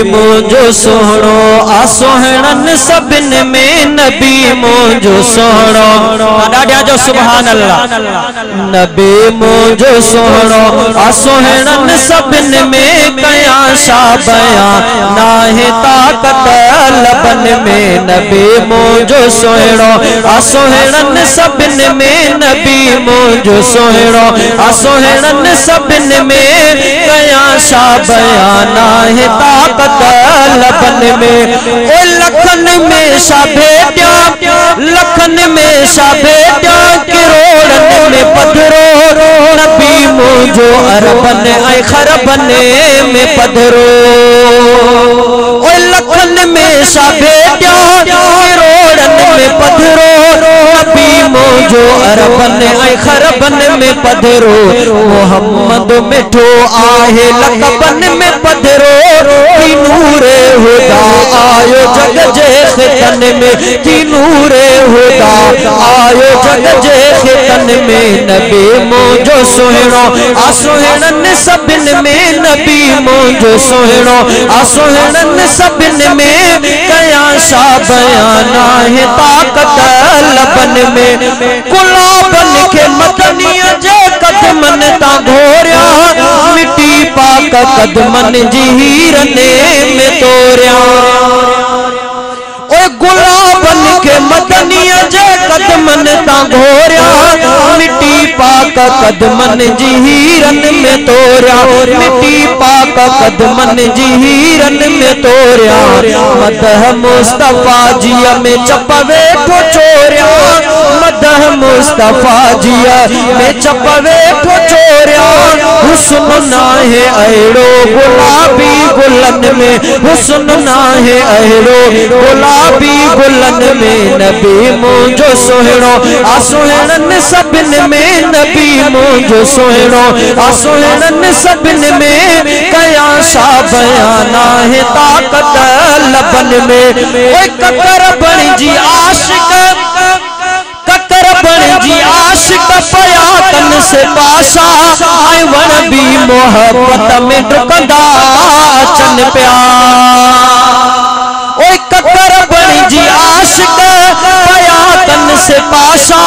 मुझो सोहणो आ सोहणन सबिन में नबी मुझो सोहणो ॾाढा जो सुभान अल्लाह। नबी मुझो सोहणो आ सोहणन सबिन में कया शा बयां नाहे ताकत लबन में। नबी मुझो सोहणो आ सोहणन सबिन में नबी मुझो सोहणो आ सोहणन सबिन में कया शा बयां नाहे ताकत लबन में। ओ लखन में शा भेटिया लखन में शा भेटिया करोड़न में पधरो नबी मुझो अरबन ऐं खरबन में पधरो। ओ लखन में शा भेटिया करोड़न में पधरो नबी मुझो अरबन ऐं खरबन में पधरो। मोहम्मद मिठो आहे लक़बन में पधरो की नूरे हुदा आयो जग जे ख़ितन में की नूरे हुदा आयो जग जे ख़ितन में। नबी मुझो सोहणो आ सोहणन सबिन में नबी मुझो सोहणो आ सोहणन सबिन में कया शा बयां नाहे ताकत लबन में। गुलाबन के मदनीअ जे कदमन ता घोरिया मिट्टी पाक कदमन जी हीरने में तोरिया। ओ गुलाबन के मदनीअ जे कदमन ता घोरिया मिट्टी पाक कदमन जी हीरन में तोरिया मिट्टी पाक कदमन जी हीरन में तोरिया। मदह मुस्तफा जिया में चप वेठो चोरिया मदह मुस्तफा जिया में चप वेठो चोरिया। हुस्न नाहे अहिड़ो गुलाबी गुलन में हुस्न नाहे अहिड़ो गुलाबी गुलन में। नबी मुझो सोहणो आ सोहणन सबिन में नबी मुझो सोहणो आ सोहणन सबिन में कया शा बयां नाहे ताकत लबन में। ओए ककर बणिजी आशिक ककर बणिजी आशिक पया तन से पासा ऐं वण भी मोहब्बत में डुकंदा अचन पिया। ओए ककर बणिजी आशिक पया तन से पासा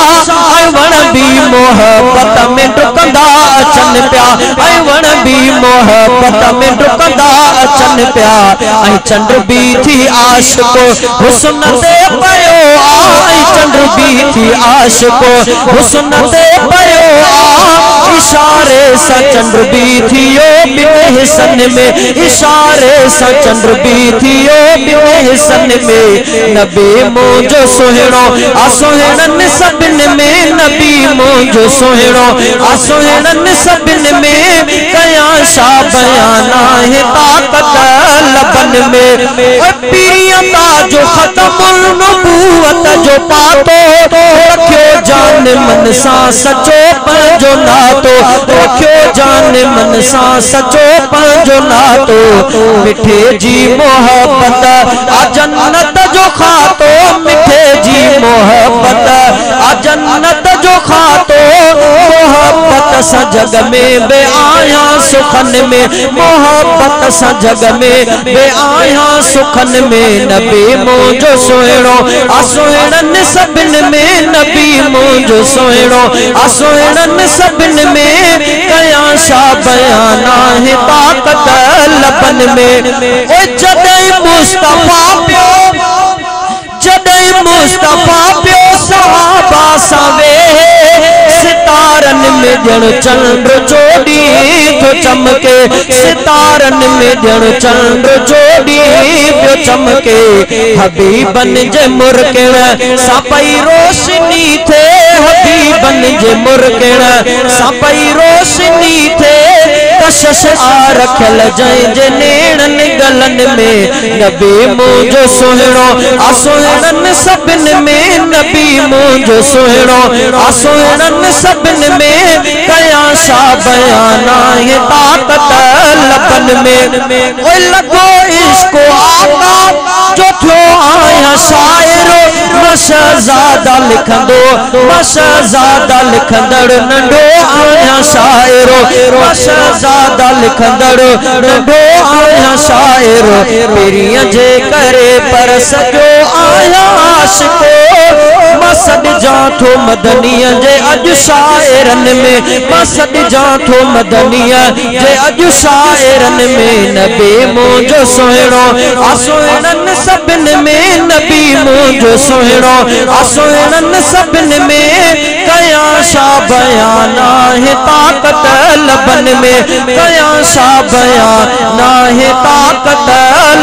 ऐं वण भी मोहब्बत में डुकंदा अचन पिया ऐं वण भी मोहब्बत में डुकंदा अचन पिया। ऐं चंड भी थी आशिको हुस्न ते पयो ऐं चंड भी थी आशिको हुस्न ते पयो इशारे सा चंड भी थियो बेहसन में इशारे सा चंड भी थियो बेहसन में। नबी मुझो सोहणो आ सोहणन सबिन में नबी मुझो सोहणो आ सोहणन सबिन में कया शा बयां नाहे ताकत लबन में। पीरियता जो खत्मुल नबूवत जो पातो रखियो जान मन सा सचो पंहिंजो नातो रखियो जान मन सा सचो पंहिंजो नातो। मिठे जी मोहब्बत आ जन्नत जो खातो मिठे जी मोहब्बत आ जन्नत जो खातो। मोहब्बत सा जग में बे आया सुखन में मोहब्बत सा जग में बे आया सुखन में। नबी मुझो सोहणो आ सोहणन सबिन में नबी मुझो सोहणो आ सोहणन सबिन में कया शा बयां नाहे ताकत लबन में। ओ जॾहिं मुस्तफा पियो सहाबा सां वेहे सितारन में ॼण चंड जोड़ी तो चमके सितारन में ॼण चंड जोड़ी पियो चमके। हबीबन जे मुरकिण सां पई रोशनी थे हबीबन जे मुरकिण सां पई रोशनी थे। कशश आ रखियल जंहिंजे नेणन गलन में नबी मुझो सोहणो आ सोहणन सबिन में नबी मुझो सोहणो आ सोहणन सबिन में कया शा बयां नाहे ताकत लबन में। ओए लगो इश्को आका जो थियो आया शाइरो शहजादा शहजादा लिखंदो मां शहजादा लिखंदड़ नंढो आया शाइरो मां शहजादा लिखंदड़ नंढो आया शाइरो पेरियां जे करे पर सजो आया आशिको मां सॾिजां थो मदनीअ जे अॼु शाइरन में मां सॾिजां थो मदनीअ जे अॼु शाइरन में नबी मुंहिंजो सुहिणो आसुहिणनि सभिनि में नबी मुंहिंजो सुहिणो आसुहिणनि सभिनि में कया शा बयान आहे ताक़त लबन में कया शा बयान आहे ताक़त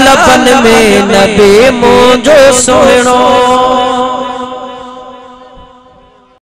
लबन में नबी मुंहिंजो सुहिणो।